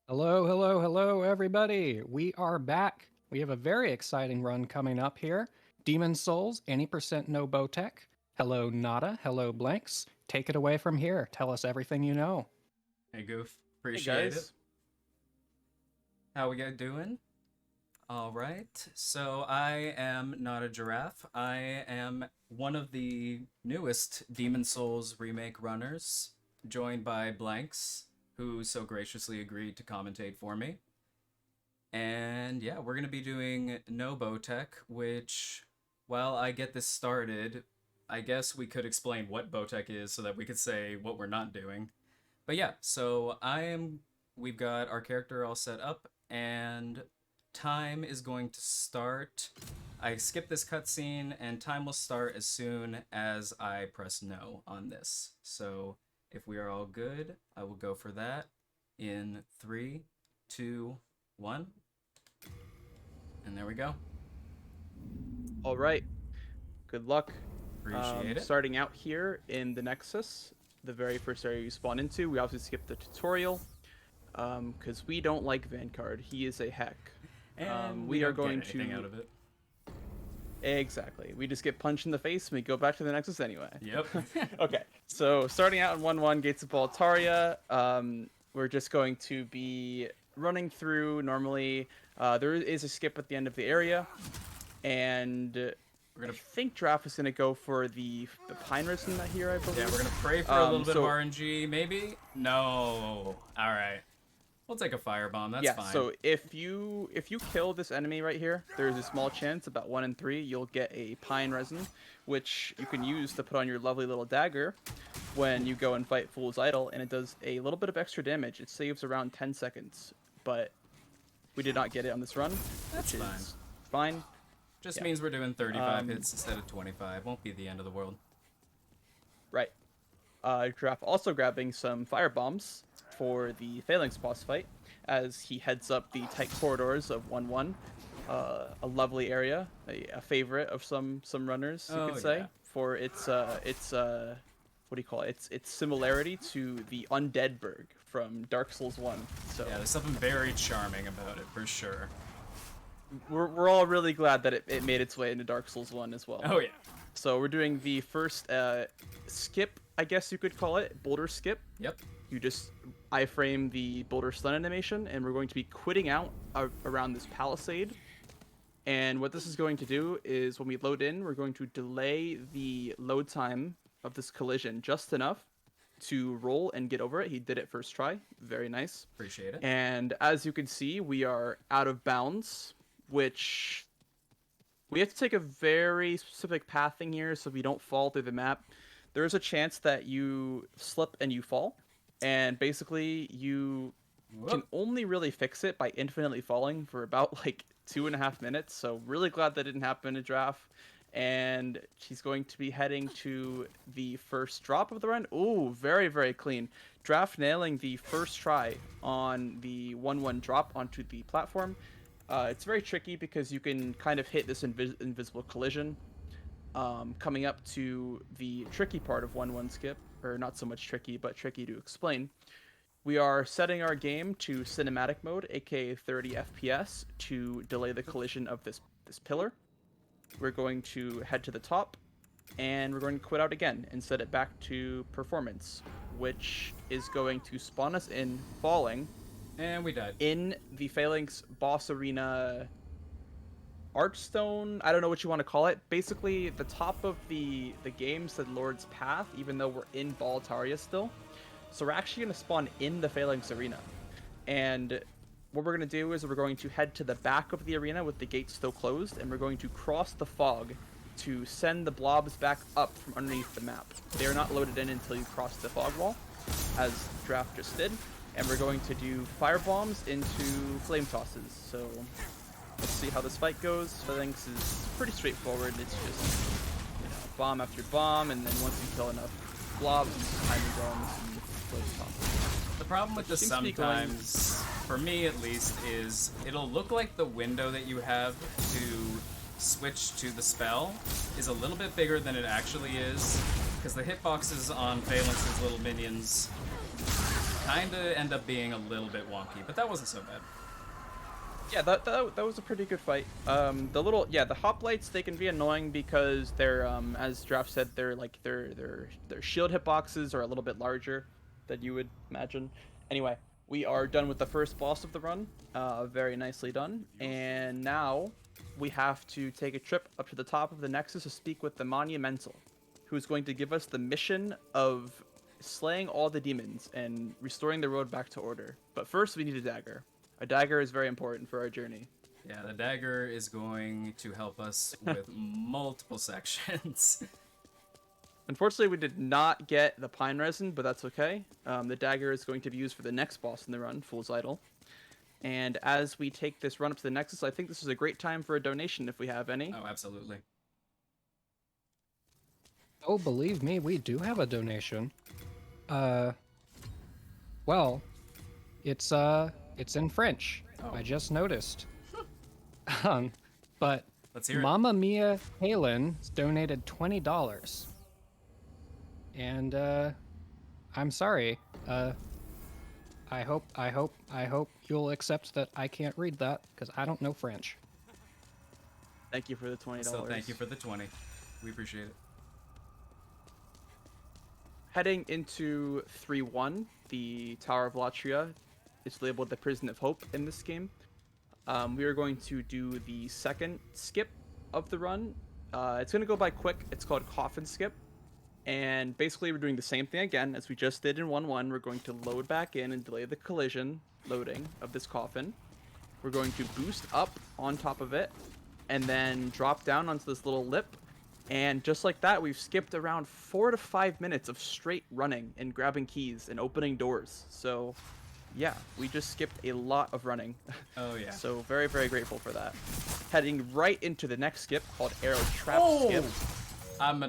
Hello, hello, hello, everybody. We are back. We have a very exciting run coming up here. Demon Souls, any percent no Botech. Hello, Nada. Hello, Blanks. Take it away from here. Tell us everything you know. Hey Goof, Hey appreciate it. guys. How we guys doing? All right. So I am not a giraffe. I am one of the newest Demon Souls remake runners, joined by Blanks, who so graciously agreed to commentate for me. And yeah, we're gonna be doing no Botech, which, while I get this started, I guess we could explain what Botech is so that we could say what we're not doing. But yeah, so we've got our character all set up, and time is going to start. I skip this cutscene, and time will start as soon as I press no on this. So if we are all good, I will go for that in 3, 2, 1. And there we go. All right. Good luck. Appreciate it. Starting out here in the Nexus, the very first area you spawn into. We obviously skipped the tutorial because we don't like Vanguard. He is a heck. And we we are don't going get anything to out of it. exactly. We just get punched in the face and we go back to the Nexus anyway. Yep. Okay. So starting out in 1-1 Gates of Baltaria, we're just going to be running through normally. There is a skip at the end of the area, and We're gonna I think Draft is gonna go for the pine resin here, I believe. Yeah, we're gonna pray for a little bit of so- RNG, maybe? No. Alright. We'll take a firebomb, that's yeah. fine. So if you kill this enemy right here, there's a small chance, about 1 in 3, you'll get a pine resin, which you can use to put on your lovely little dagger when you go and fight Fool's Idol, and it does a little bit of extra damage. It saves around 10 seconds, but we did not get it on this run, That's which fine. is fine. Just yeah. means we're doing 35 hits instead of 25. Won't be the end of the world. Right. Giraffe also grabbing some fire bombs for the Phalanx boss fight as he heads up the tight corridors of 1-1. A lovely area, a favorite of some runners, you could say, yeah. for its what do you call it? Its similarity to the Undeadburg from Dark Souls 1. So Yeah, there's something very charming about it, for sure. we're all really glad that it made its way into Dark Souls 1 as well. Oh, yeah. So we're doing the first skip, I guess you could call it, boulder skip. Yep. You just iframe the boulder stun animation, and we're going to be quitting out around this palisade. And what this is going to do is when we load in, we're going to delay the load time of this collision just enough to roll and get over it. He did it first try. Very nice. Appreciate it. And as you can see, we are out of bounds, which we have to take a very specific pathing here so we don't fall through the map. There's a chance that you slip and you fall, and basically you can Whoop. only really fix it by infinitely falling for about like 2.5 minutes. So really glad that didn't happen to Draft. And she's going to be heading to the first drop of the run. Ooh, very, very clean. Draft nailing the first try on the 1-1 drop onto the platform. It's very tricky because you can kind of hit this invisible collision. Coming up to the tricky part of 1-1 skip, or not so much tricky, but tricky to explain. We are setting our game to cinematic mode, aka 30 FPS, to delay the collision of this pillar. We're going to head to the top, and we're going to quit out again and set it back to performance, which is going to spawn us in falling And we died. in the Phalanx boss arena archstone. I don't know what you want to call it. Basically, the top of the game said Lord's Path, even though we're in Baltaria still. So we're actually going to spawn in the Phalanx arena. And what we're going to do is we're going to head to the back of the arena with the gates still closed, and we're going to cross the fog to send the blobs back up from underneath the map. They are not loaded in until you cross the fog wall, as Draft just did. And we're going to do fire bombs into flame tosses. So let's see how this fight goes. Phalanx is pretty straightforward. It's just, bomb after bomb, and then once you kill enough blobs, time bombs and flame tosses. The problem with this Seems to be going- sometimes, for me at least, is it'll look like the window that you have to switch to the spell is a little bit bigger than it actually is, because the hitboxes on Phalanx's little minions kind of end up being a little bit wonky, but that wasn't so bad. Yeah, that was a pretty good fight. The hoplites, they can be annoying because they're as Draft said, they're like their shield hitboxes are a little bit larger than you would imagine. Anyway, we are done with the first boss of the run. Very nicely done. And now we have to take a trip up to the top of the Nexus to speak with the Monumental, who's going to give us the mission of slaying all the demons and restoring the road back to order. But first, we need a dagger. A dagger is very important for our journey. Yeah, the dagger is going to help us with multiple sections. Unfortunately, we did not get the pine resin, but that's okay. The dagger is going to be used for the next boss in the run, Fool's Idol. And as we take this run up to the Nexus, I think this is a great time for a donation if we have any. Oh, absolutely. Oh, believe me, we do have a donation. Well, it's in French. Oh. I just noticed. But Let's hear it. Mama Mia Halen donated $20. And I'm sorry. I hope you'll accept that I can't read that because I don't know French. Thank you for the $20. So thank you for the 20. We appreciate it. Heading into 3-1, the Tower of Latria. It's labeled the Prison of Hope in this game. We are going to do the second skip of the run. It's going to go by quick. It's called Coffin Skip. And basically we're doing the same thing again as we just did in 1-1. We're going to load back in and delay the collision loading of this coffin. We're going to boost up on top of it and then drop down onto this little lip. And just like that, we've skipped around 4 to 5 minutes of straight running and grabbing keys and opening doors. So yeah, we just skipped a lot of running. Oh, yeah. So very, very grateful for that. Heading right into the next skip called Arrow Trap Skip. I'm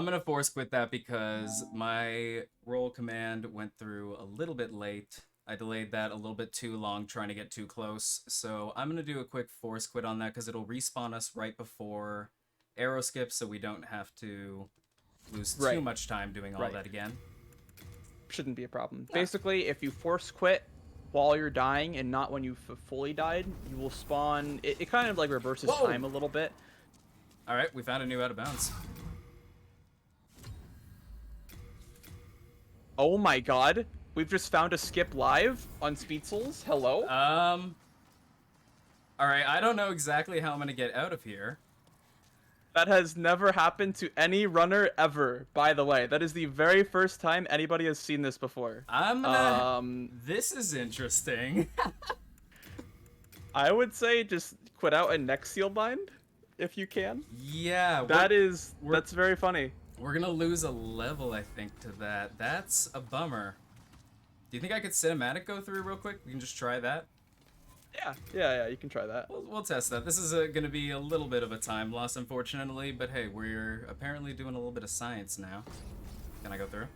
gonna force quit that because my roll command went through a little bit late. I delayed that a little bit too long trying to get too close. So I'm gonna do a quick force quit on that because it'll respawn us right before arrow skip so we don't have to lose too much time doing all that again. Shouldn't be a problem. Basically, if you force quit while you're dying and not when you've fully died, you will spawn. It kind of like reverses time a little bit. All right, we found a new out of bounds. Oh my god. We've just found a skip live on Speed Souls. Hello? All right, I don't know exactly how I'm going to get out of here. That has never happened to any runner ever, by the way. That is the very first time anybody has seen this before. I'm gonna... This is interesting. I would say just quit out and next seal bind, if you can. Yeah. That's very funny. We're gonna lose a level, I think, to that. That's a bummer. Do you think I could cinematic go through real quick? We can just try that. Yeah, you can try that. We'll test that. This is gonna be a little bit of a time loss, unfortunately, but hey, we're apparently doing a little bit of science now. Can I go through?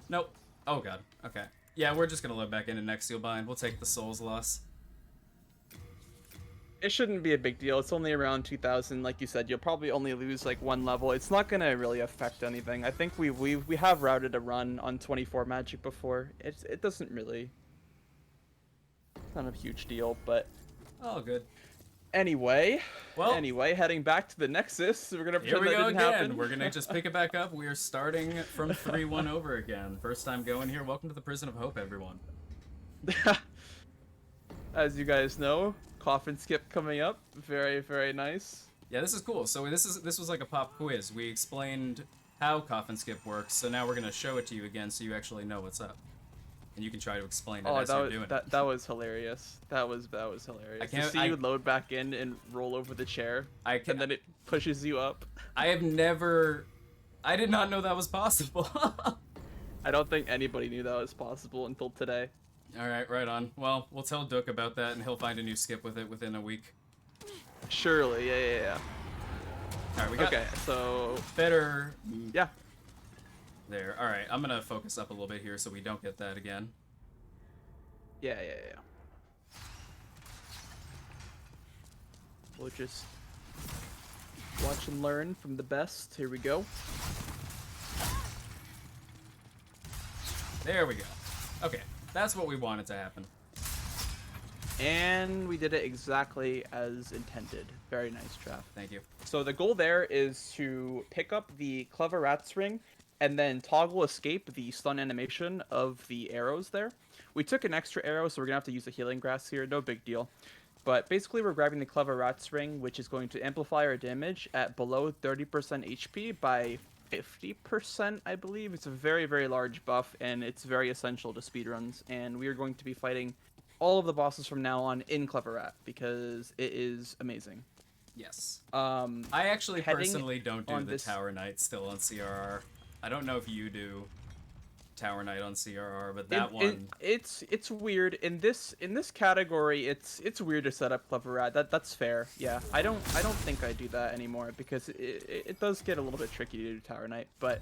Nope. Oh god. Okay. Yeah, we're just gonna load back into next seal bind. We'll take the souls loss. It shouldn't be a big deal. It's only around 2000. Like you said, you'll probably only lose like one level. It's not gonna really affect anything. I think we have routed a run on 24 magic before. It doesn't really. It's not a huge deal, but. Oh, good. Anyway, well, heading back to the Nexus. We're gonna pretend here we that go didn't again. happen. We're gonna just pick it back up. We are starting from 3-1 over again. First time going here. Welcome to the Prison of Hope, everyone. As you guys know, coffin skip coming up. Very, very nice. Yeah, this is cool. So this was like a pop quiz. We explained how coffin skip works, so now we're gonna show it to you again, so you actually know what's up, and you can try to explain it as you're doing it. That was hilarious. That was hilarious. To see you load back in and roll over the chair, and then it pushes you up. I did not know that was possible. I don't think anybody knew that was possible until today. All right, right on. Well, we'll tell Duke about that, and he'll find a new skip with it within a week. Surely, yeah. All right, we got. Okay, so better. Yeah. There. All right, I'm gonna focus up a little bit here so we don't get that again. Yeah. We'll just watch and learn from the best. Here we go. There we go. Okay, that's what we wanted to happen. And we did it exactly as intended. Very nice, Trav. Thank you. So the goal there is to pick up the Clever Rat's ring and then toggle escape the stun animation of the arrows there. We took an extra arrow, so we're going to have to use a healing grass here. No big deal. But basically, we're grabbing the Clever Rat's ring, which is going to amplify our damage at below 30% HP by 50%, I believe. It's a very, very large buff, and it's very essential to speedruns. And we are going to be fighting all of the bosses from now on in Clever Rat, because it is amazing. Yes. I I actually heading personally don't do on the this- Tower Knight still on CRR. I don't know if you do Tower Knight on CRR, but that one... It's weird in this category. It's weird to set up Clever Rat. That's fair. Yeah, I don't think I do that anymore because it does get a little bit tricky to do Tower Knight. But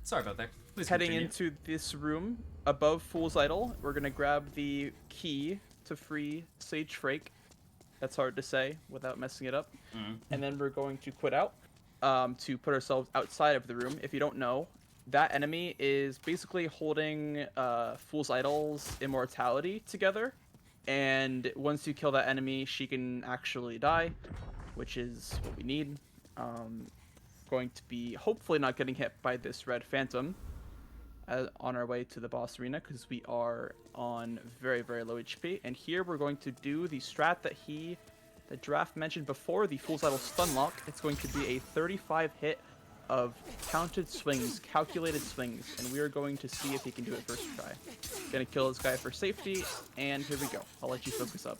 Sorry about that. Please heading continue. into this room above Fool's Idol, we're gonna grab the key to free Sage Frake. That's hard to say without messing it up. And then we're going to quit out to put ourselves outside of the room. If you don't know, that enemy is basically holding Fool's Idol's immortality together. And once you kill that enemy, she can actually die, which is what we need. Going to be hopefully not getting hit by this red phantom on our way to the boss arena, because we are on very, very low HP. And here we're going to do the strat that Giraffe mentioned before, the Fool's Idol stun lock. It's going to be a 35 hit of counted swings, calculated swings, and we are going to see if he can do it first try. Gonna kill this guy for safety, and here we go. I'll let you focus up.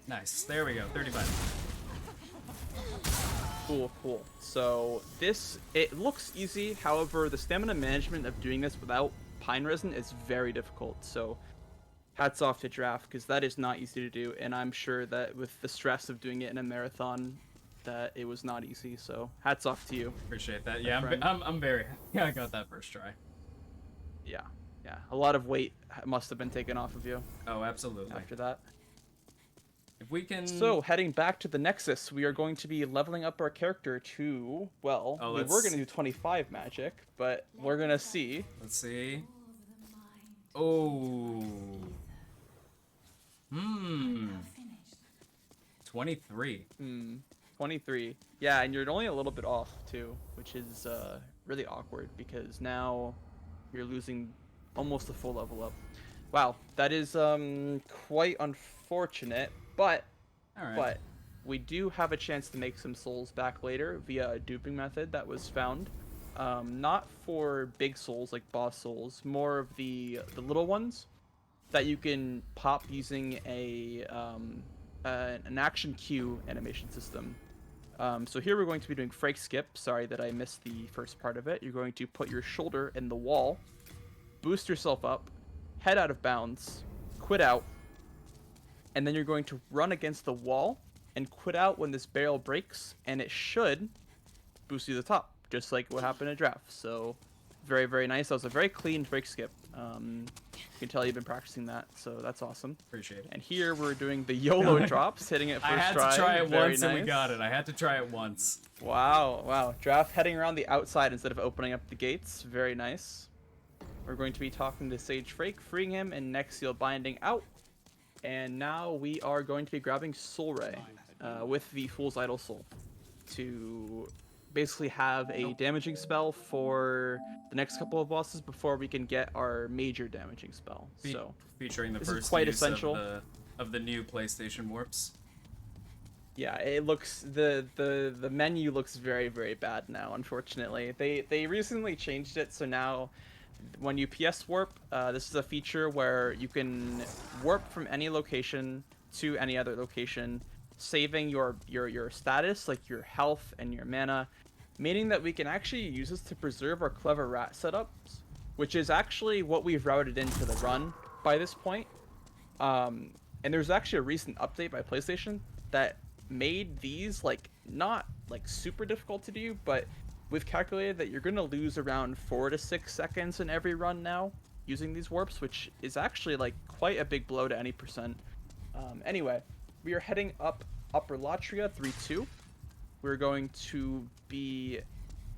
Nice. There we go. 35. Cool. So it looks easy. However, the stamina management of doing this without pine resin is very difficult. So hats off to Giraffe, because that is not easy to do. And I'm sure that with the stress of doing it in a marathon, that it was not easy. So hats off to you. Appreciate that. Yeah, friend. I'm very happy I got that first try. Yeah. A lot of weight must have been taken off of you Oh, absolutely. after that. If we can... So, heading back to the Nexus, we are going to be leveling up our character to, well, we were going to do 25 magic, but we're going to see. Let's see. Oh. 23. 23. Yeah, and you're only a little bit off, too, which is really awkward, because now you're losing almost a full level up. Wow, that is quite unfortunate, but All right. But we do have a chance to make some souls back later via a duping method that was found. Not for big souls like boss souls, more of the little ones that you can pop using an action queue animation system. So here we're going to be doing Frake Skip. Sorry that I missed the first part of it. You're going to put your shoulder in the wall, boost yourself up, head out of bounds, quit out, and then you're going to run against the wall and quit out when this barrel breaks, and it should boost you to the top, just like what happened to Draft. So very, very nice. That was a very clean Frake Skip. You can tell you've been practicing that, so that's awesome. Appreciate it. And here we're doing the YOLO drops, hitting it first I had try. to try it Very once and we nice. got it. I had to try it once. Wow. Draft heading around the outside instead of opening up the gates. Very nice. We're going to be talking to Sage Frake, freeing him, and next seal binding out. And now we are going to be grabbing Soul Ray with the Fool's Idol Soul to basically have a damaging spell for the next couple of bosses before we can get our major damaging spell. So featuring the this is first quite use essential. of the new PlayStation warps. Yeah, it looks the menu looks very, very bad now, unfortunately. They recently changed it, so now when you PS warp, this is a feature where you can warp from any location to any other location, saving your status, like your health and your mana, meaning that we can actually use this to preserve our Clever Rat setups, which is actually what we've routed into the run by this point. And there's actually a recent update by PlayStation that made these like not like super difficult to do, but we've calculated that you're going to lose around 4 to 6 seconds in every run now using these warps, which is actually like quite a big blow to any percent. Anyway, we are heading up Upper Latria 3-2. We're going to be,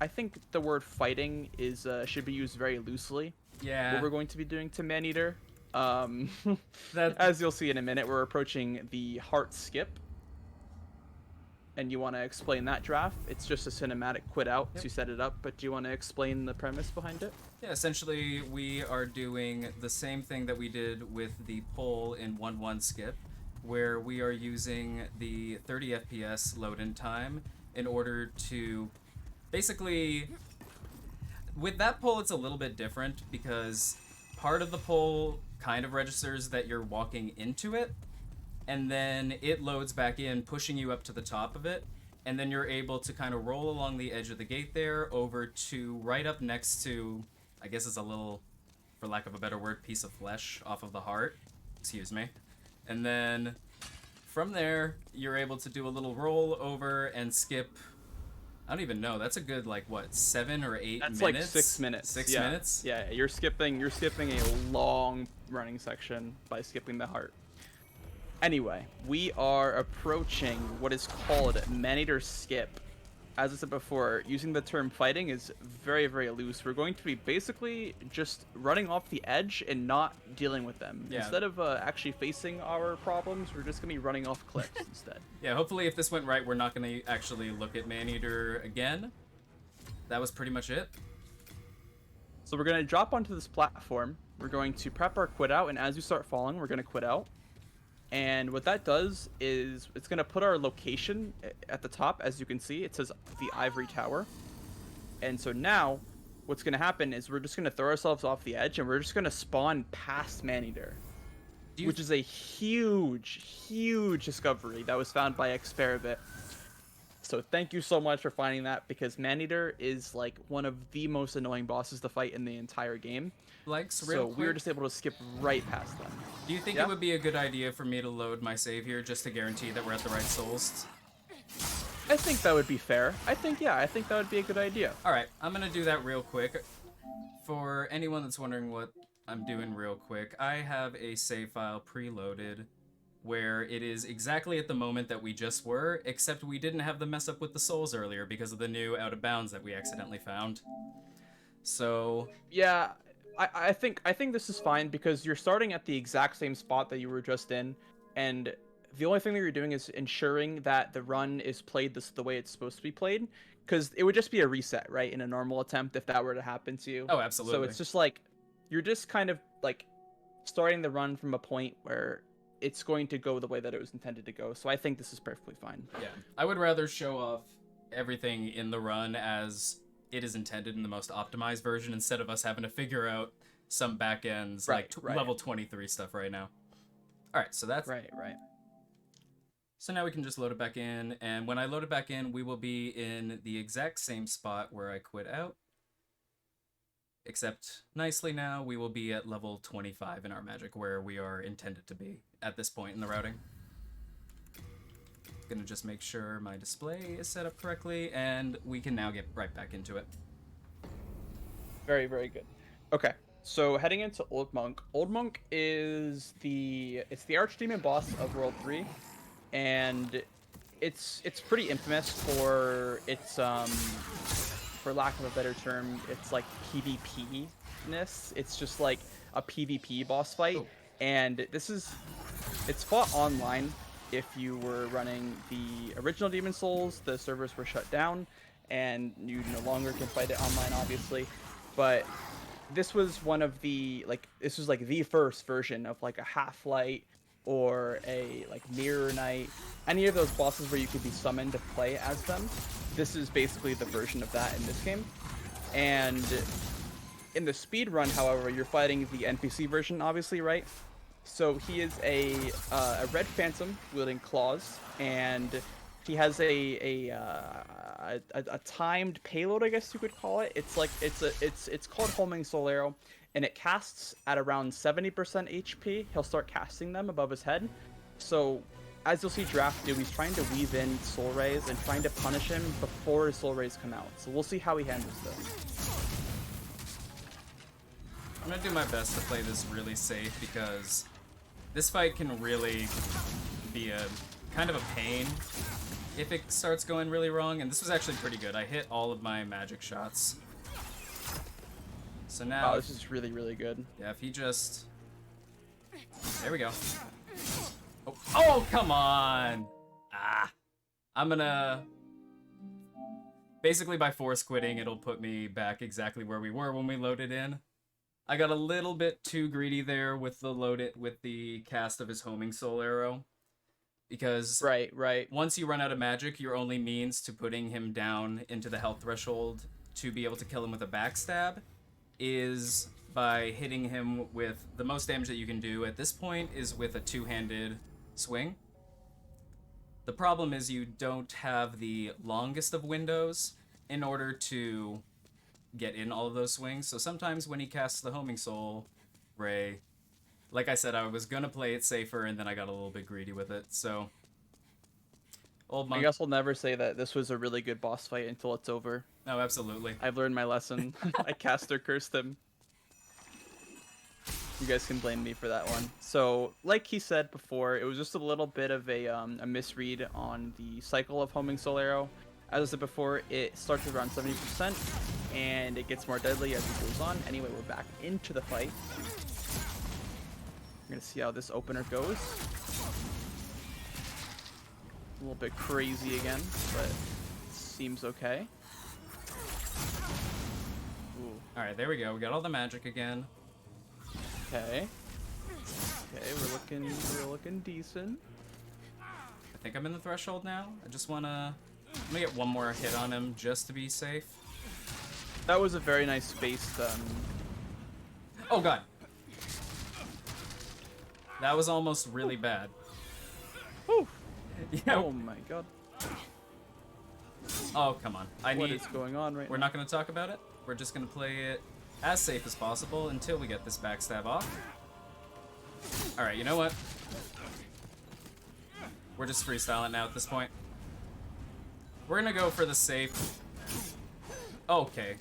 I think the word fighting is should be used very loosely. Yeah. What we're going to be doing to Maneater. That As you'll see in a minute, we're approaching the heart skip. And you want to explain that, Draft? It's just a cinematic quit out to set it up, but do you want to explain the premise behind it? Yeah, essentially we are doing the same thing that we did with the poll in 1-1 skip, where we are using the 30 FPS load-in time in order to basically... With that poll, it's a little bit different because part of the poll kind of registers that you're walking into it, and then it loads back in, pushing you up to the top of it, and then you're able to kind of roll along the edge of the gate there over to right up next to, I guess it's a little, for lack of a better word, piece of flesh off of the heart. Excuse me. And then from there, you're able to do a little roll over and skip. I don't even know. That's a good, like, what, 7 or 8 That's minutes? like 6 minutes. 6 Yeah. minutes? Yeah, you're skipping a long running section by skipping the heart. Anyway, we are approaching what is called Maneater Skip. As I said before, using the term fighting is very, very loose. We're going to be basically just running off the edge and not dealing with them. Yeah. Instead of actually facing our problems, we're just going to be running off cliffs instead. Yeah, hopefully if this went right, we're not going to actually look at Maneater again. That was pretty much it. So we're going to drop onto this platform. We're going to prep our quit out, and as you start falling, we're going to quit out. And what that does is it's going to put our location at the top. As you can see, it says the Ivory Tower. And so now what's going to happen is we're just going to throw ourselves off the edge and we're just going to spawn past Maneater, which is a huge, huge discovery that was found by Experibit. So thank you so much for finding that, because Maneater is like one of the most annoying bosses to fight in the entire game. So we were just able to skip right past them. Do you think it would be a good idea for me to load my save here just to guarantee that we're at the right souls? I think that would be fair. I think that would be a good idea. Alright, I'm gonna do that real quick. For anyone that's wondering what I'm doing real quick, I have a save file preloaded where it is exactly at the moment that we just were, except we didn't have the mess up with the souls earlier because of the new out of bounds that we accidentally found. So... Yeah, I think this is fine because you're starting at the exact same spot that you were just in, and the only thing that you're doing is ensuring that the run is played the way it's supposed to be played, because it would just be a reset, right, in a normal attempt if that were to happen to you. Oh, absolutely. So it's just like, you're just kind of like starting the run from a point where it's going to go the way that it was intended to go. So I think this is perfectly fine. Yeah, I would rather show off everything in the run as it is intended in the most optimized version instead of us having to figure out some back ends like level 23 stuff right now. All right, so that's right. So now we can just load it back in, and when I load it back in, we will be in the exact same spot where I quit out. Except nicely now, we will be at level 25 in our magic, where we are intended to be at this point in the routing. Gonna just make sure my display is set up correctly, and we can now get right back into it. Very, very good. Okay, so heading into Old Monk. Old Monk is the Archdemon boss of World 3, and it's pretty infamous for its for lack of a better term, it's like PvP-ness. It's just like a PvP boss fight, and it's fought online. If you were running the original Demon Souls, the servers were shut down, and you no longer can fight it online, obviously. But this was one of the, this was like the first version of like a Half-Light or a like Mirror Knight, any of those bosses where you could be summoned to play as them. This is basically the version of that in this game. And in the speedrun, however, you're fighting the NPC version, obviously, right? So he is a red phantom wielding claws, and he has a timed payload, I guess you could call it. It's like it's called Homing Soul Arrow, and it casts at around 70% HP. He'll start casting them above his head. So as you'll see Draft do, he's trying to weave in Soul Rays and trying to punish him before his Soul Rays come out. So we'll see how he handles this. I'm gonna do my best to play this really safe because this fight can really be a kind of a pain if it starts going really wrong. And this was actually pretty good. I hit all of my magic shots. So now... Wow, this is really, really good. Yeah, if he just... There we go. Oh, come on! Ah. I'm gonna... Basically, by force quitting, it'll put me back exactly where we were when we loaded in. I got a little bit too greedy there with the cast of his homing soul arrow. Because right. once you run out of magic, your only means to putting him down into the health threshold to be able to kill him with a backstab is by hitting him with the most damage that you can do at this point is with a two-handed swing. The problem is you don't have the longest of windows in order to get in all of those swings. So sometimes when he casts the homing soul ray, like I said, I was gonna play it safer and then I got a little bit greedy with it. So old monk. I guess we'll never say that this was a really good boss fight until it's over. Oh, absolutely. I've learned my lesson. I caster cursed him. You guys can blame me for that one. So, like he said before, it was just a little bit of a misread on the cycle of homing soul arrow. As I said before, it starts at around 70%, and it gets more deadly as it goes on. Anyway, we're back into the fight. We're gonna see how this opener goes. A little bit crazy again, but it seems okay. Ooh. All right, there we go. We got all the magic again. Okay. Okay, we're looking decent. I think I'm in the threshold now. I'm gonna get one more hit on him just to be safe. That was a very nice spaced. Oh god. That was almost really bad. Whew. Yeah. Oh my god. Oh come on. What is going on right now? We're not gonna talk about it. We're just gonna play it as safe as possible until we get this backstab off. Alright, you know what? We're just freestyling now at this point. We're gonna go for the safe. Okay.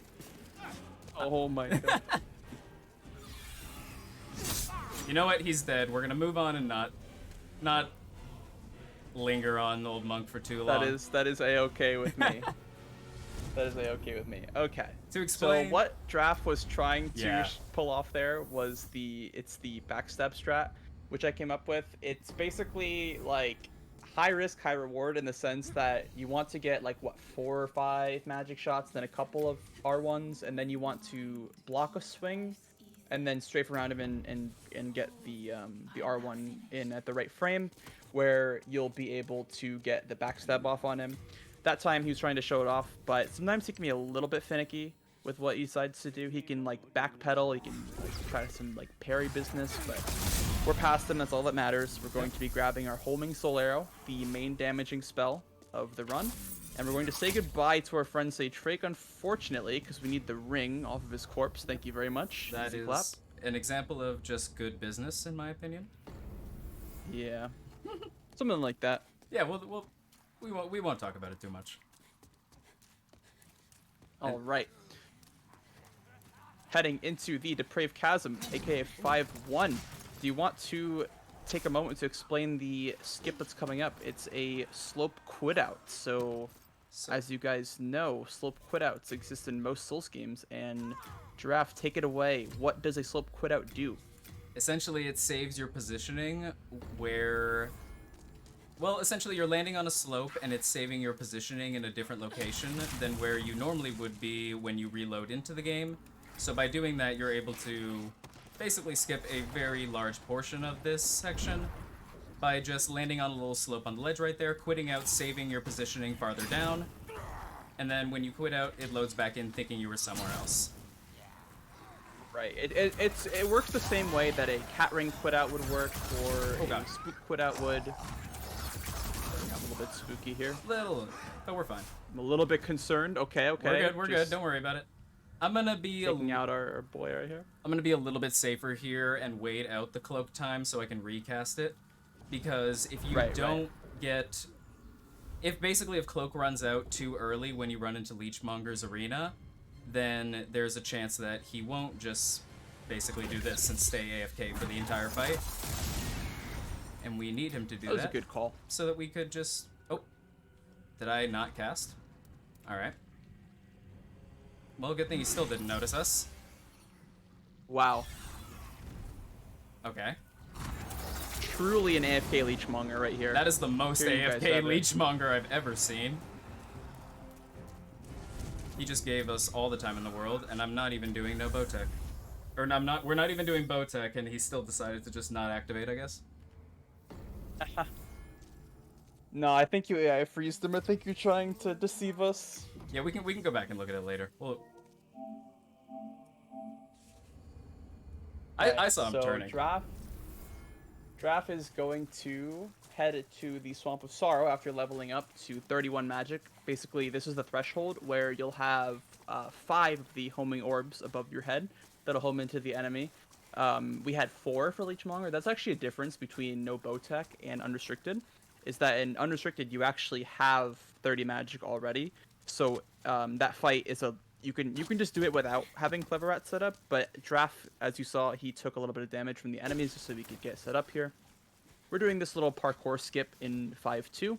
Oh my god. You know what? He's dead. We're gonna move on and not linger on old monk for too long. That is a-okay with me. That is a-okay with me. Okay. To explain, So what Draft was trying to Yeah. pull off there was the backstab strat, which I came up with. It's basically like high risk, high reward in the sense that you want to get like what 4 or 5 magic shots, then a couple of R1s, and then you want to block a swing, and then strafe around him and get the R1 in at the right frame, where you'll be able to get the backstab off on him. That time he was trying to show it off, but sometimes he can be a little bit finicky with what he decides to do. He can like backpedal, he can like, try some like parry business, but we're past him. That's all that matters. We're going to be grabbing our homing soul arrow, the main damaging spell of the run, and we're going to say goodbye to our friend Sage Frake, unfortunately, because we need the ring off of his corpse. Thank you very much. that Easy is clap. an example of just good business, in my opinion. Yeah, something like that. Yeah, we won't talk about it too much. All right. Heading into the Depraved Chasm, aka 5-1. Do you want to take a moment to explain the skip that's coming up? It's a slope quit out. So, as you guys know, slope quit outs exist in most Souls games. And Giraffe, take it away. What does a slope quit out do? Essentially, it saves your positioning where... Well, essentially, you're landing on a slope, and it's saving your positioning in a different location than where you normally would be when you reload into the game. So by doing that, you're able to basically skip a very large portion of this section by just landing on a little slope on the ledge right there, quitting out, saving your positioning farther down, and then when you quit out, it loads back in thinking you were somewhere else. Right. It works the same way that a cat ring quit out would work, or Okay. a spook quit out would. A little bit spooky here. Little, but we're fine. I'm a little bit concerned. Okay. We're good. Just Don't worry about it. I'm gonna be taking out our boy right here. I'm gonna be a little bit safer here and wait out the cloak time so I can recast it. because if you don't get... If Cloak runs out too early when you run into Leechmonger's arena, then there's a chance that he won't just basically do this and stay AFK for the entire fight. And we need him to do that. That was a good call. So that we could just... Oh. Did I not cast? Alright. Well, good thing he still didn't notice us. Wow. Okay. Truly an AFK Leechmonger right here. That is the most AFK Leechmonger I've ever seen. He just gave us all the time in the world, and I'm not even doing no Bowtech. Or we're not even doing Bowtech, and he still decided to just not activate, I guess. No, I think you AI freezed him. I think you're trying to deceive us. Yeah, we can go back and look at it later. Well, I saw him turning. Draff is going to head to the Swamp of Sorrow after leveling up to 31 magic. Basically, this is the threshold where you'll have 5 of the homing orbs above your head that'll home into the enemy. We had 4 for Leechmonger. That's actually a difference between no Bowtech and unrestricted, is that in unrestricted you actually have 30 magic already. So that fight is you can just do it without having Clever Rat set up, but Draff, as you saw, he took a little bit of damage from the enemies just so we could get set up here. We're doing this little parkour skip in 5-2.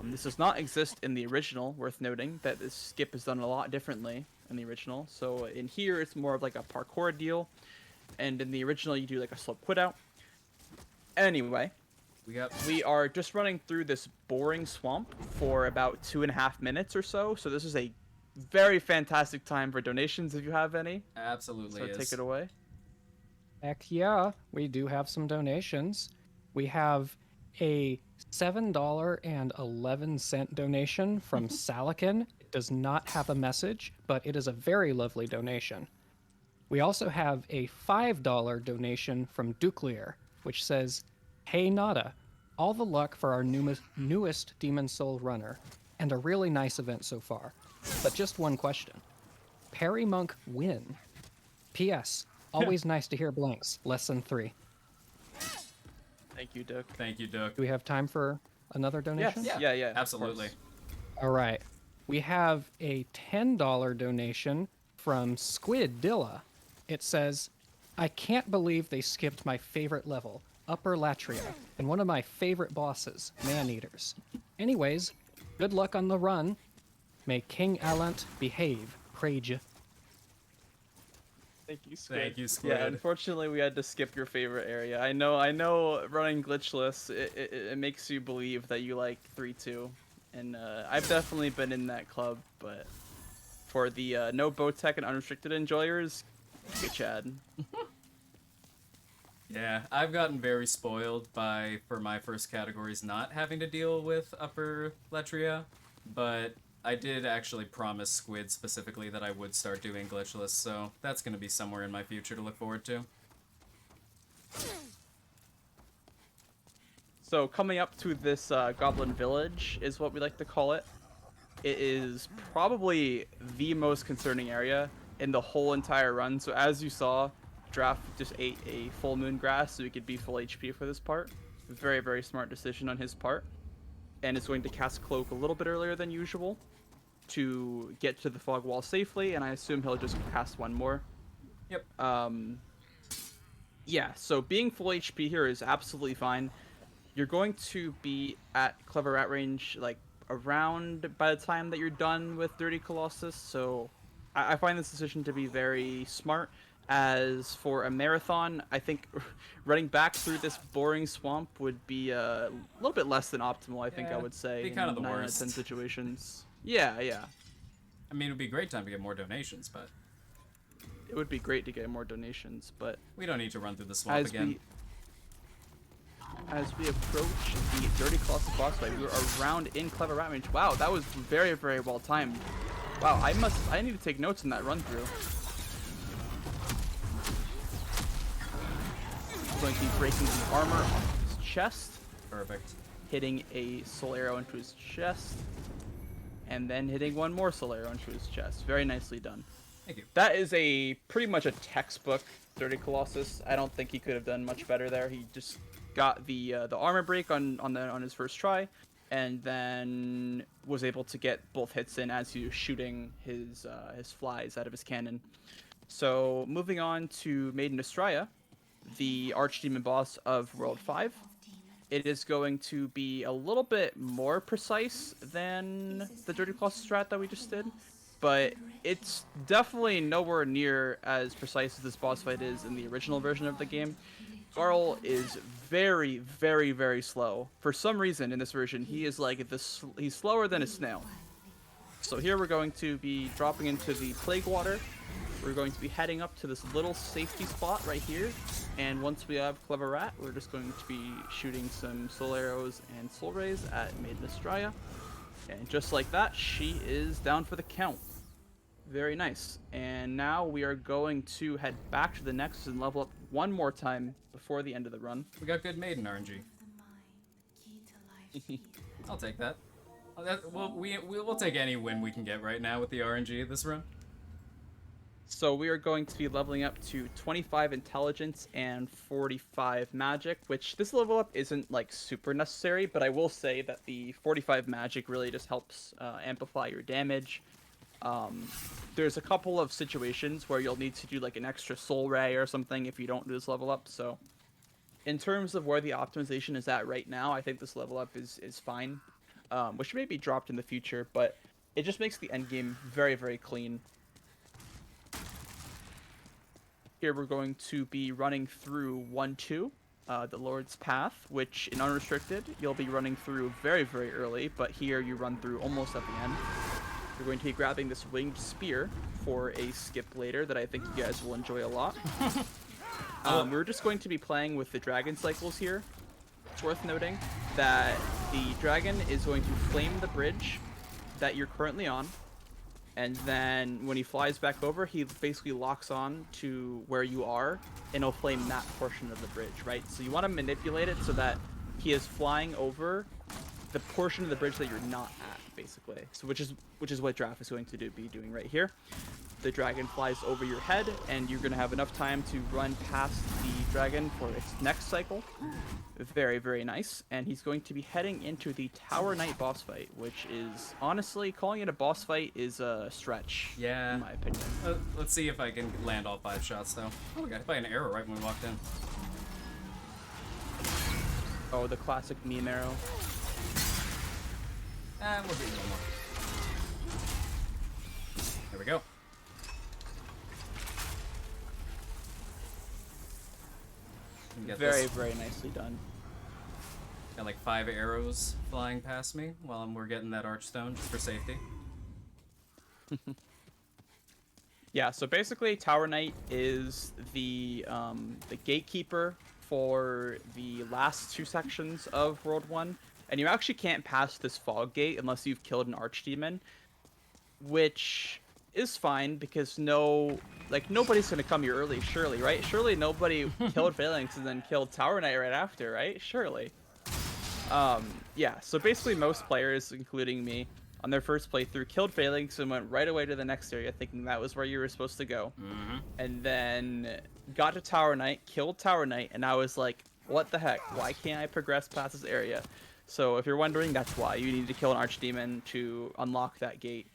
This does not exist in the original, worth noting that this skip is done a lot differently in the original. So in here, it's more of like a parkour deal, and in the original, you do like a slope quit out. Anyway, we are just running through this boring swamp for about 2.5 minutes or so. So this is a very fantastic time for donations if you have any. Absolutely. So take it away. Heck yeah, we do have some donations. We have a $7.11 donation from Salakin. It does not have a message, but it is a very lovely donation. We also have a $5 donation from Duclear, which says, "Hey Nada, all the luck for our newest Demon Soul runner, and a really nice event so far. But just one question. Parry Monk win? P.S. Always nice to hear blanks. Lesson 3. Thank you, Duke. Thank you, Duke. Do we have time for another donation? Yes. Yeah. Absolutely. All right. We have a $10 donation from Squid Dilla. It says, "I can't believe they skipped my favorite level, Upper Latria, and one of my favorite bosses, Man-Eaters. Anyways, good luck on the run. May King Allant behave. Praise." Thank you, Squid. Thank you, Squid. Yeah, unfortunately, we had to skip your favorite area. I know. Running glitchless, it makes you believe that you like 3-2, and I've definitely been in that club. But for the no Bowtech and unrestricted enjoyers, good Chad. Yeah, I've gotten very spoiled for my first categories not having to deal with Upper Latria, but I did actually promise Squid specifically that I would start doing glitchless, so that's going to be somewhere in my future to look forward to. So coming up to this Goblin Village is what we like to call it. It is probably the most concerning area in the whole entire run. So as you saw, Draft just ate a full moon grass so he could be full HP for this part. Very, very smart decision on his part. And is going to cast Cloak a little bit earlier than usual to get to the fog wall safely, and I assume he'll just cast one more. Yep. Yeah, so being full HP here is absolutely fine. You're going to be at Clever Rat range, like, around by the time that you're done with Dirty Colossus, so I find this decision to be very smart. As for a marathon, I think running back through this boring swamp would be a little bit less than optimal, I think I would say. Be kind of the 9 out of worst. 10 situations. Yeah. I mean, it would be a great time to get more donations, but It would be great to get more donations, but we don't need to run through the swamp again. As we approach the Dirty Colossus boss fight, we were around in Clever Rat range. Wow, that was very, very well timed. Wow, I need to take notes in that run through. Going to be breaking the armor off his chest. Perfect. Hitting a soul arrow into his chest. And then hitting one more soul arrow into his chest. Very nicely done. Thank you. That is pretty much a textbook Dirty Colossus. I don't think he could have done much better there. He just got the armor break on his first try, and then was able to get both hits in as he was shooting his flies out of his cannon. So moving on to Maiden Estrella, the Archdemon boss of World 5. It is going to be a little bit more precise than the Dirty Claw strat that we just did, but it's definitely nowhere near as precise as this boss fight is in the original version of the game. Garl is very, very, very slow. For some reason in this version, he is like he's slower than a snail. So here we're going to be dropping into the Plague Water. We're going to be heading up to this little safety spot right here. And once we have Clever Rat, we're just going to be shooting some soul arrows and soul rays at Maiden Estrella. And just like that, she is down for the count. Very nice. And now we are going to head back to the Nexus and level up one more time before the end of the run. We got good Maiden RNG. I'll take that. Well, we'll take any win we can get right now with the RNG this run. So we are going to be leveling up to 25 intelligence and 45 magic, which this level up isn't like super necessary, but I will say that the 45 magic really just helps amplify your damage. There's a couple of situations where you'll need to do like an extra soul ray or something if you don't do this level up. So in terms of where the optimization is at right now, I think this level up is fine, which may be dropped in the future, but it just makes the end game very, very clean. Here we're going to be running through 1-2, the Lord's Path, which in Unrestricted you'll be running through very, very early, but here you run through almost at the end. You're going to be grabbing this Winged Spear for a skip later that I think you guys will enjoy a lot. We're just going to be playing with the dragon cycles here. It's worth noting that the dragon is going to flame the bridge that you're currently on. And then when he flies back over, he basically locks on to where you are, and he'll flame that portion of the bridge, right? So you want to manipulate it so that he is flying over the portion of the bridge that you're not at, basically. So which is what Draff is going to be doing right here. The dragon flies over your head, and you're going to have enough time to run past the dragon for its next cycle. Very, very nice. And he's going to be heading into the Tower Knight boss fight, which is, honestly, calling it a boss fight is a stretch, Yeah. in my opinion. Let's see if I can land all 5 shots, though. Oh, we got hit by an arrow right when we walked in. Oh, the classic meme arrow. And we'll get you one more. There we go. Get Very, this. very nicely done. Got like 5 arrows flying past me while we're getting that archstone just for safety. Yeah, so basically Tower Knight is the gatekeeper for the last 2 sections of World 1, and you actually can't pass this fog gate unless you've killed an archdemon, which is fine because nobody's gonna come here early, surely, right? Surely nobody killed Phalanx and then killed Tower Knight right after, right? Surely. Yeah, so basically most players, including me, on their first playthrough, killed Phalanx and went right away to the next area thinking that was where you were supposed to go. Mm-hmm. And then got to Tower Knight, killed Tower Knight, and I was like, what the heck? Why can't I progress past this area? So if you're wondering, that's why. You need to kill an archdemon to unlock that gate.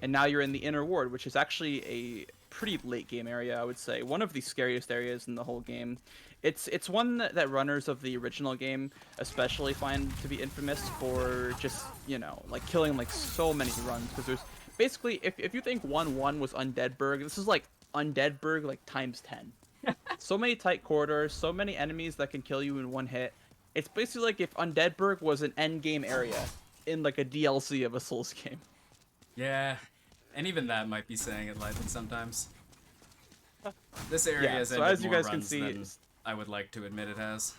And now you're in the Inner Ward, which is actually a pretty late game area, I would say. One of the scariest areas in the whole game. It's one that runners of the original game especially find to be infamous for just, you know, like killing like so many runs. Because there's basically, if you think 1-1 was Undeadburg, this is like Undeadburg like times 10. So many tight corridors, so many enemies that can kill you in one hit. It's basically like if Undeadburg was an end game area in like a DLC of a Souls game. Yeah, and even that might be saying it lightly sometimes. This area has so ended as you more guys can runs see, than I would like to admit it has.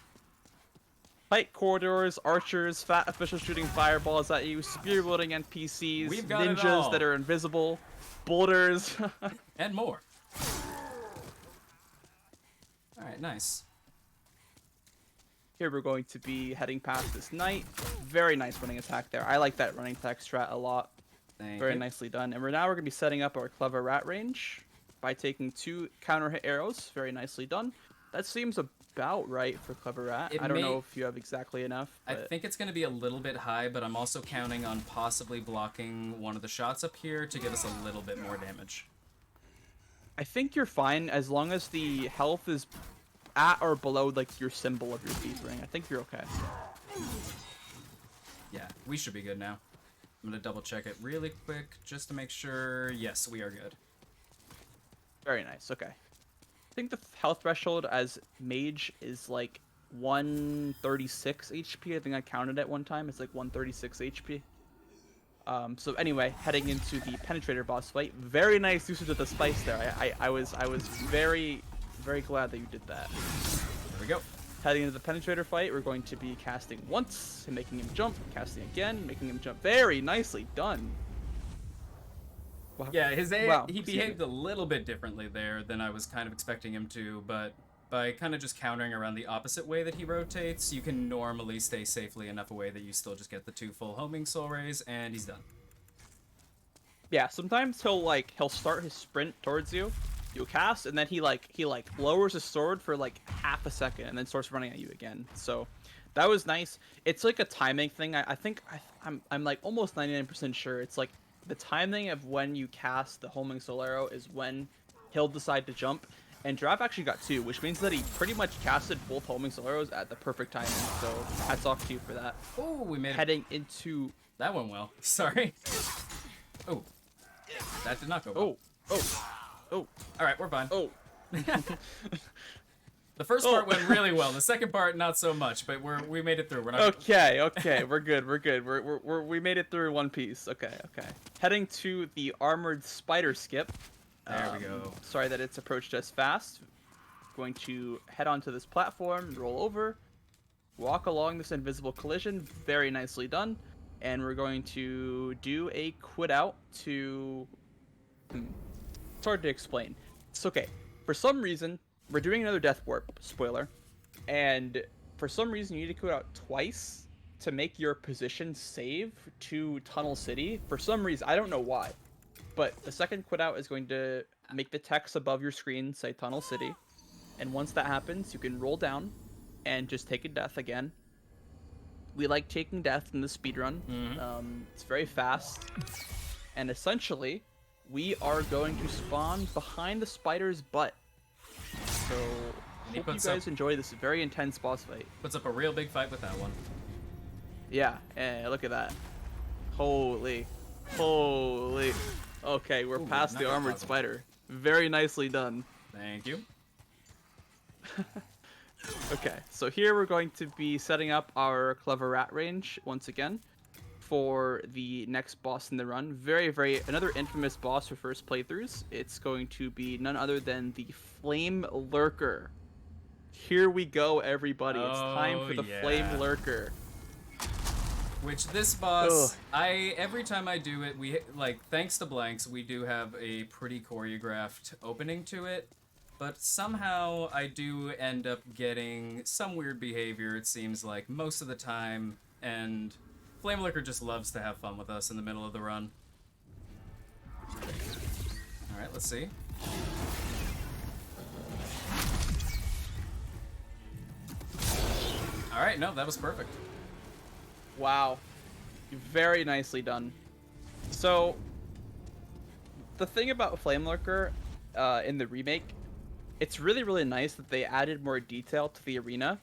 tight corridors, archers, fat officials shooting fireballs at you, spear wielding NPCs, We've got it ninjas all. that are invisible, boulders. And more. Alright, nice. Here we're going to be heading past this knight. Very nice running attack there. I like that running attack strat a lot. Thank Very you. nicely done. And now we're going to be setting up our Clever Rat range by taking 2 counter hit arrows. Very nicely done. That seems about right for Clever Rat. It I don't may- know if you have exactly enough. I But think it's going to be a little bit high, but I'm also counting on possibly blocking one of the shots up here to give us a little bit more damage. I think you're fine as long as the health is at or below like your symbol of your thief ring. I think you're okay. Yeah, we should be good now. I'm going to double check it really quick just to make sure. Yes, we are good. Very nice. Okay. I think the health threshold as mage is like 136 HP. I think I counted it one time. It's like 136 HP. So anyway, heading into the penetrator boss fight. Very nice usage of the spice there. I was very glad that you did that. There we go. Heading into the penetrator fight, we're going to be casting once and making him jump, casting again, making him jump. Very nicely done. Wow. Yeah, Wow, he excuse behaved me. a little bit differently there than I was kind of expecting him to, but by kind of just countering around the opposite way that he rotates, you can normally stay safely enough away that you still just get the 2 full homing soul rays, and he's done. Yeah, sometimes he'll start his sprint towards you, you'll cast, and then he lowers his sword for like half a second and then starts running at you again. So that was nice. It's like a timing thing. I'm like almost 99% sure it's like the timing of when you cast the homing soul arrow is when he'll decide to jump. And Giraffe actually got 2, which means that he pretty much casted both homing soul arrows at the perfect timing. So hats off to you for that. Oh, we made it. Heading into That went well. Sorry. Oh, that did not go well. oh. All right, we're fine. Oh. The first part went really well. The second part, not so much, but we made it through. We're not. Okay, we're good. We made it through one piece. Okay. Heading to the armored spider skip. There we go. Sorry that it's approached us fast. Going to head onto this platform, roll over, walk along this invisible collision. Very nicely done. And we're going to do a quit out to... It's hard to explain. It's okay. For some reason, we're doing another death warp, spoiler. And for some reason, you need to quit out twice to make your position save to Tunnel City. For some reason, I don't know why. But the second quit out is going to make the text above your screen say Tunnel City. And once that happens, you can roll down and just take a death again. We like taking death in the speedrun. It's very fast. And essentially, we are going to spawn behind the spider's butt. So, hope you guys enjoy this very intense boss fight. Puts up a real big fight with that one. Yeah, look at that. Holy. Okay, we're Ooh, past not the that armored puzzle. spider. Very nicely done. Thank you. Okay, so here we're going to be setting up our Clever Rat range once again for the next boss in the run. Another infamous boss for first playthroughs. It's going to be none other than the Flame Lurker. Here we go, everybody. It's time for the Flame Lurker. Which this boss, every time I do it, thanks to Blanks, we do have a pretty choreographed opening to it. But somehow I do end up getting some weird behavior, it seems like, most of the time. And Flame Licker just loves to have fun with us in the middle of the run. Alright, let's see. Alright, no, that was perfect. Wow. Very nicely done. So, the thing about Flame Lurker in the remake, it's really nice that they added more detail to the arena.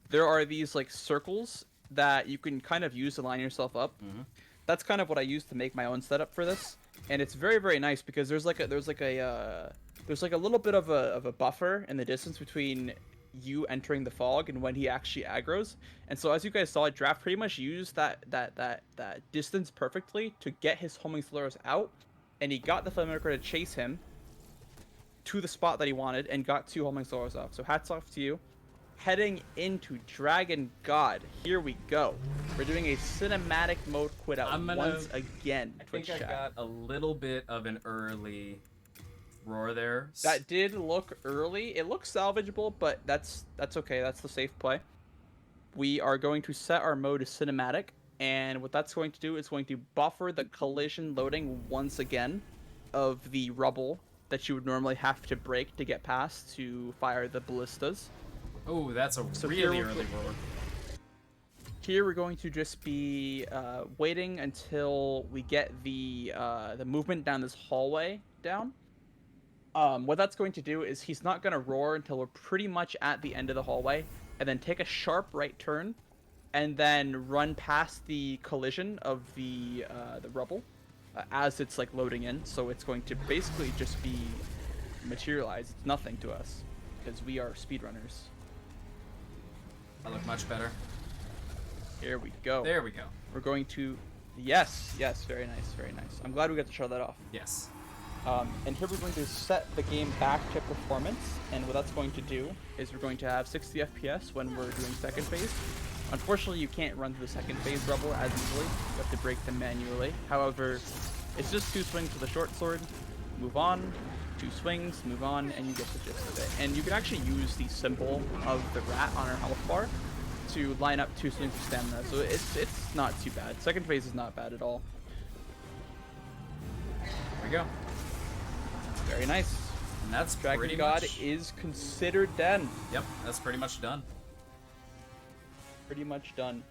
There are these like circles that you can kind of use to line yourself up. That's kind of what I use to make my own setup for this, and it's very nice because there's like a little bit of a buffer in the distance between you entering the fog and when he actually aggroes. And so as you guys saw, Draft pretty much used that distance perfectly to get his homing slurs out, and he got the Flame Lurker to chase him to the spot that he wanted and got 2 homing slurs off. So hats off to you. Heading into Dragon God, here we go. We're doing a cinematic mode quit out once again. I think I got a little bit of an early roar there. That did look early. It looks salvageable, but that's okay. That's the safe play. We are going to set our mode to cinematic, and what that's going to do is going to buffer the collision loading once again of the rubble that you would normally have to break to get past to fire the ballistas. Oh, that's a So really here early roar. Here we're going to just be waiting until we get the movement down this hallway down. What that's going to do is he's not going to roar until we're pretty much at the end of the hallway, and then take a sharp right turn, and then run past the collision of the rubble as it's like loading in. So it's going to basically just be materialized. It's nothing to us because we are speedrunners. I look much better. Here we go. There we go. We're going to... Yes, very nice, very nice. I'm glad we got to show that off. Yes. And here we're going to set the game back to performance, and what that's going to do is we're going to have 60 FPS when we're doing second phase. Unfortunately, you can't run through the second phase rubble as easily. You have to break them manually. However, it's just 2 swings with a short sword, move on, 2 swings, move on, and you get the gist of it. And you can actually use the symbol of the rat on our health bar to line up 2 swings of stamina, so it's not too bad. Second phase is not bad at all. There we go. Very nice. And that's Dragon pretty God much... is considered done. Yep, that's pretty much done. Pretty much done.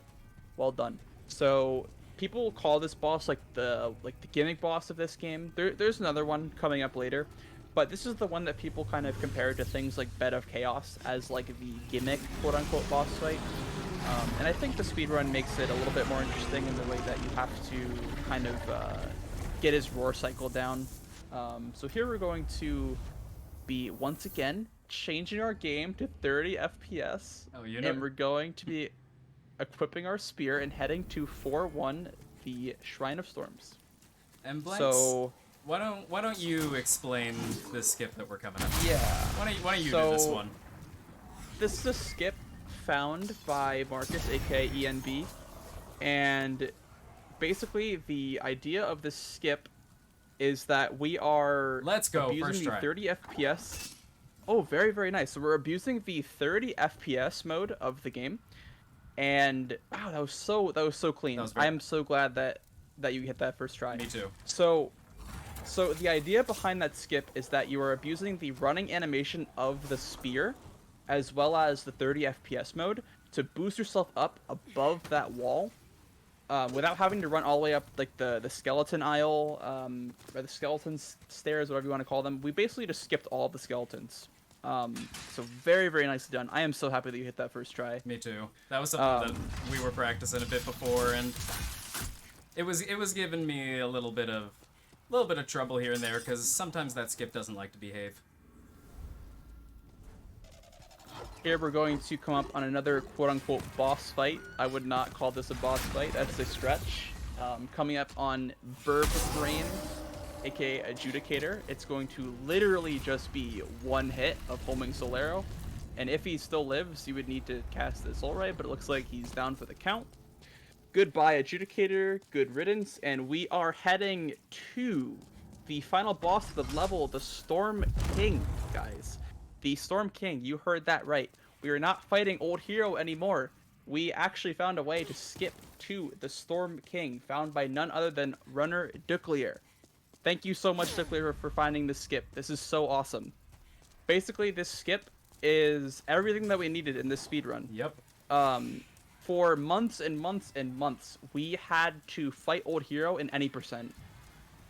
Well done. So people call this boss like the gimmick boss of this game. There's another one coming up later, but this is the one that people kind of compare to things like Bed of Chaos as like the gimmick quote-unquote boss fight. And I think the speedrun makes it a little bit more interesting in the way that you have to kind of get his roar cycle down. So here we're going to be once again changing our game to 30 FPS. Oh, you know... And we're going to be equipping our spear and heading to 4-1, the Shrine of Storms. And Blanks, So why don't you explain this skip that we're coming up? yeah, Why don't you do this one? This is a skip found by Marcus, aka ENB, and basically the idea of this skip is that we are Let's go, abusing first the try. 30 FPS. Oh, very, very nice. So we're abusing the 30 FPS mode of the game, and wow, that was so clean. That was very I am so glad that you hit that first try. Me too. So the idea behind that skip is that you are abusing the running animation of the spear, as well as the 30 FPS mode, to boost yourself up above that wall, without having to run all the way up like the skeleton aisle, or the skeleton stairs, whatever you want to call them. We basically just skipped all of the skeletons. So very, very nicely done. I am so happy that you hit that first try. Me too. That was something that we were practicing a bit before, and it was giving me a little bit of trouble here and there because sometimes that skip doesn't like to behave. Here we're going to come up on another quote-unquote boss fight. I would not call this a boss fight. That's a stretch. Coming up on Verb Brain, aka Adjudicator. It's going to literally just be one hit of homing Soul Arrow. And if he still lives, you would need to cast the Soul Ray, but it looks like he's down for the count. Goodbye, Adjudicator. Good riddance. And we are heading to the final boss of the level, the Storm King, guys. The Storm King, you heard that right. We are not fighting Old Hero anymore. We actually found a way to skip to the Storm King, found by none other than Runner Duclier. Thank you so much, Duclier, for finding this skip. This is so awesome. Basically, this skip is everything that we needed in this speedrun. Yep. For months and months and months, we had to fight Old Hero in any percent.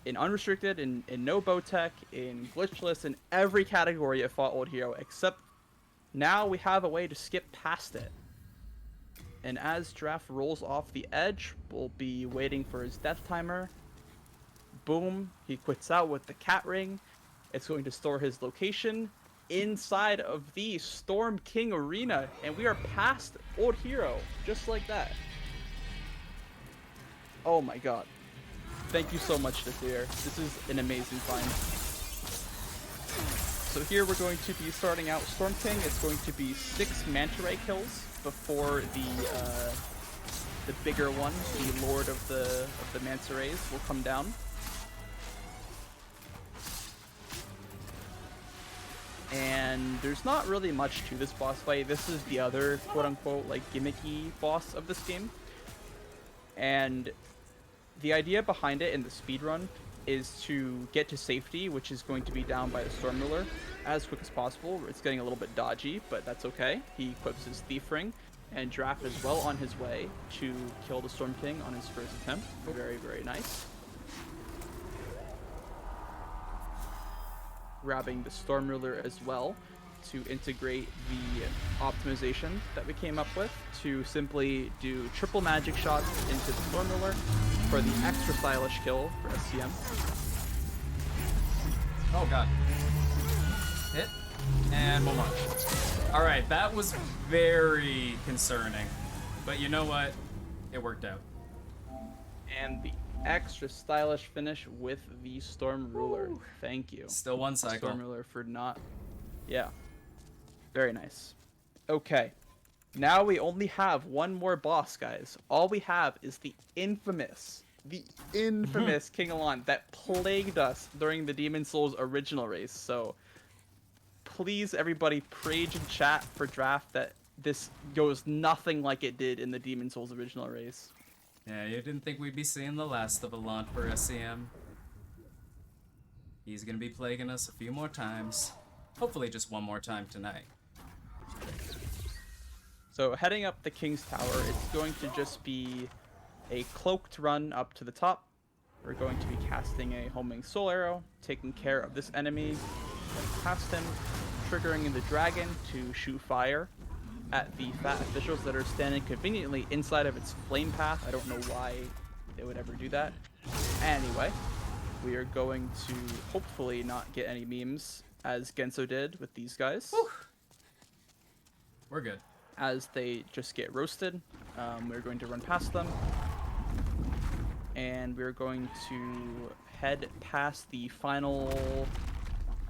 In unrestricted, in no bow tech, in glitchless, in every category it fought Old Hero, except now we have a way to skip past it. And as Giraffe rolls off the edge, we'll be waiting for his death timer. Boom, he quits out with the cat ring. It's going to store his location inside of the Storm King arena, and we are past Old Hero, just like that. Oh my god. Thank you so much, Duclier. This is an amazing find. So here we're going to be starting out Storm King. It's going to be 6 Manta Ray kills before the bigger one, the Lord of the Manta Rays, will come down. And there's not really much to this boss fight. This is the other quote-unquote like gimmicky boss of this game. And the idea behind it in the speedrun is to get to safety, which is going to be down by the Storm Ruler, as quick as possible. It's getting a little bit dodgy, but that's okay. He equips his Thief Ring, and Giraffe is well on his way to kill the Storm King on his first attempt. Very, very nice. Grabbing the Storm Ruler as well to integrate the optimization that we came up with to simply do triple magic shots into the Storm Ruler for the extra stylish kill for SCM. Oh god. Hit. And one more. Alright, that was very concerning. But you know what? It worked out. And the extra stylish finish with the Storm Ruler. Thank you. Still one cycle. Storm Ruler for not... Yeah. Very nice. Okay. Now we only have one more boss, guys. All we have is the infamous King Alon that plagued us during the Demon Souls original race. So please, everybody, rage in chat for draft that this goes nothing like it did in the Demon Souls original race. Yeah, you didn't think we'd be seeing the last of Alon for SCM. He's gonna be plaguing us a few more times. Hopefully just one more time tonight. So heading up the King's Tower, it's going to just be a cloaked run up to the top. We're going to be casting a homing soul arrow, taking care of this enemy, then past him, triggering the dragon to shoot fire at the fat officials that are standing conveniently inside of its flame path. I don't know why they would ever do that. Anyway, we are going to hopefully not get any memes as Genso did with these guys. Whew. We're good. As they just get roasted, we're going to run past them. And we're going to head past the final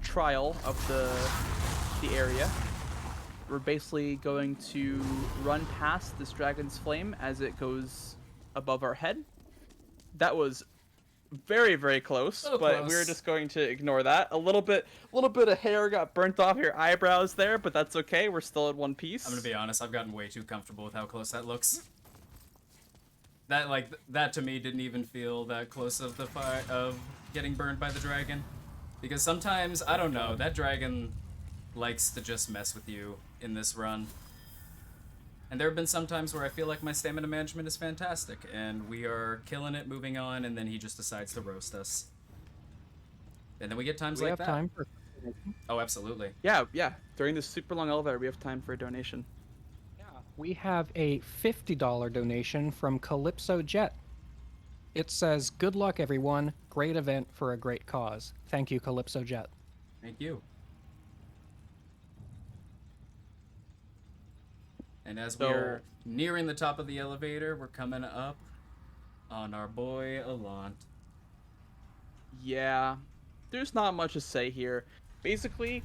trial of the area. We're basically going to run past this dragon's flame as it goes above our head. That was very, very close, but we're just going to ignore that. A little bit of hair got burnt off your eyebrows there, but that's okay. We're still in one piece. I'm gonna be honest, I've gotten way too comfortable with how close that looks. That to me didn't even feel that close of the fire of getting burned by the dragon. Because sometimes, I don't know, that dragon likes to just mess with you in this run. And there have been some times where I feel like my stamina management is fantastic, and we are killing it, moving on, and then he just decides to roast us. And then we get times like that. We have time for... Oh, absolutely. Yeah. During this super long elevator, we have time for a donation. Yeah, we have a $50 donation from Calypso Jet. It says, "Good luck, everyone. Great event for a great cause." Thank you, Calypso Jet. Thank you. And as we're nearing the top of the elevator, we're coming up on our boy Alon. Yeah, there's not much to say here. Basically,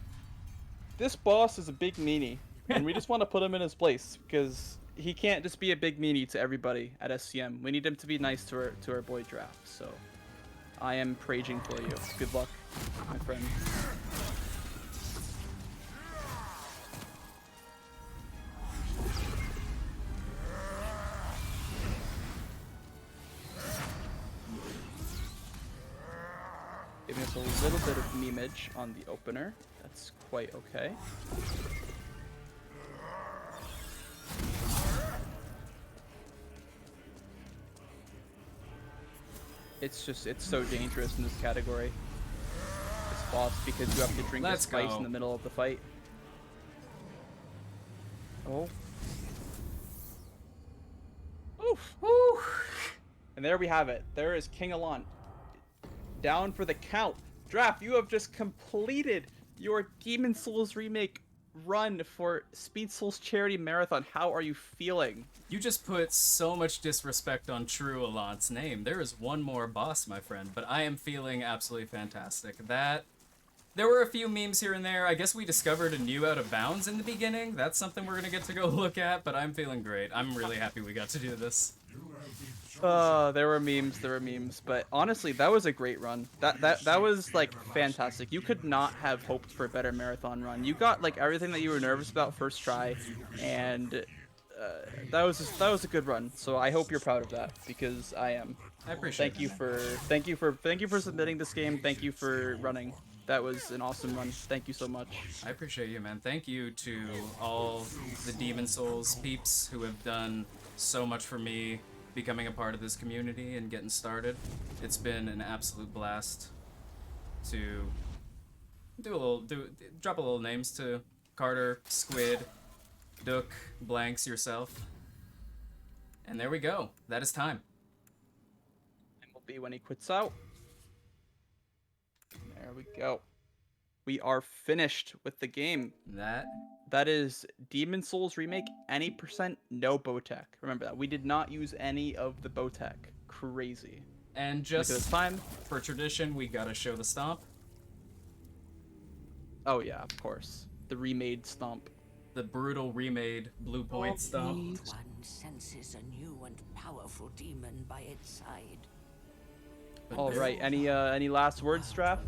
this boss is a big meanie, and we just want to put him in his place because he can't just be a big meanie to everybody at SCM. We need him to be nice to our boy Draft. So I am praging for you. Good luck, my friend. Giving us a little bit of memeage on the opener. That's quite okay. It's so dangerous in this category. This boss, because you have to drink this spice in the middle of the fight. Oh. Oof. Oof. And there we have it. There is King Alon. Down for the count. Draft, you have just completed your Demon Souls remake run for Speed Souls Charity Marathon. How are you feeling? You just put so much disrespect on True Alon's name. There is one more boss, my friend, but I am feeling absolutely fantastic. There were a few memes here and there. I guess we discovered a new Out of Bounds in the beginning. That's something we're gonna get to go look at, but I'm feeling great. I'm really happy we got to do this. There were memes, but honestly, that was a great run. That was like fantastic. You could not have hoped for a better marathon run. You got like everything that you were nervous about first try, and that was a good run. So I hope you're proud of that because I am. I appreciate Thank you it. for submitting this game. Thank you for running. That was an awesome run. Thank you so much. I appreciate you, man. Thank you to all the Demon Souls peeps who have done so much for me becoming a part of this community and getting started. It's been an absolute blast to drop a little names to Carter, Squid, Duck, Blanks, yourself. And there we go. That is time. And will be when he quits out. There we go. We are finished with the game. That is Demon Souls Remake, any percent, no Bowtech. Remember that. We did not use any of the Bowtech. Crazy. And Look just at this time. for tradition, we gotta show the stomp. Oh yeah, of course. The remade stomp. The brutal remade Blue Point stomp. One senses a new and powerful demon by its side. All right. Any last words, Straff?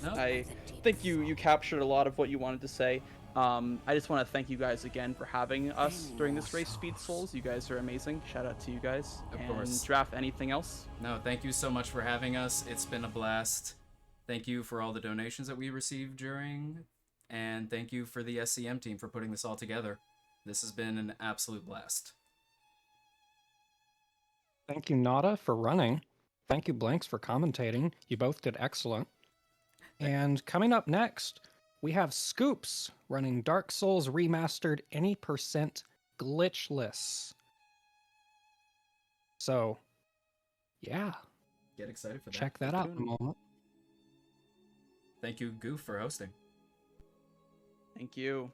No. I think you captured a lot of what you wanted to say. I just want to thank you guys again for having us during this race, Speed Souls. You guys are amazing. Shout out to you guys. Of and course. Draft, anything else? No, thank you so much for having us. It's been a blast. Thank you for all the donations that we received during, and thank you for the SCM team for putting this all together. This has been an absolute blast. Thank you, Nada, for running. Thank you, Blanks, for commentating. You both did excellent. And coming up next, we have Scoops running Dark Souls Remastered any percent glitchless. So, yeah, Get excited for that. check that out in a moment. Thank you, Goof, for hosting. Thank you.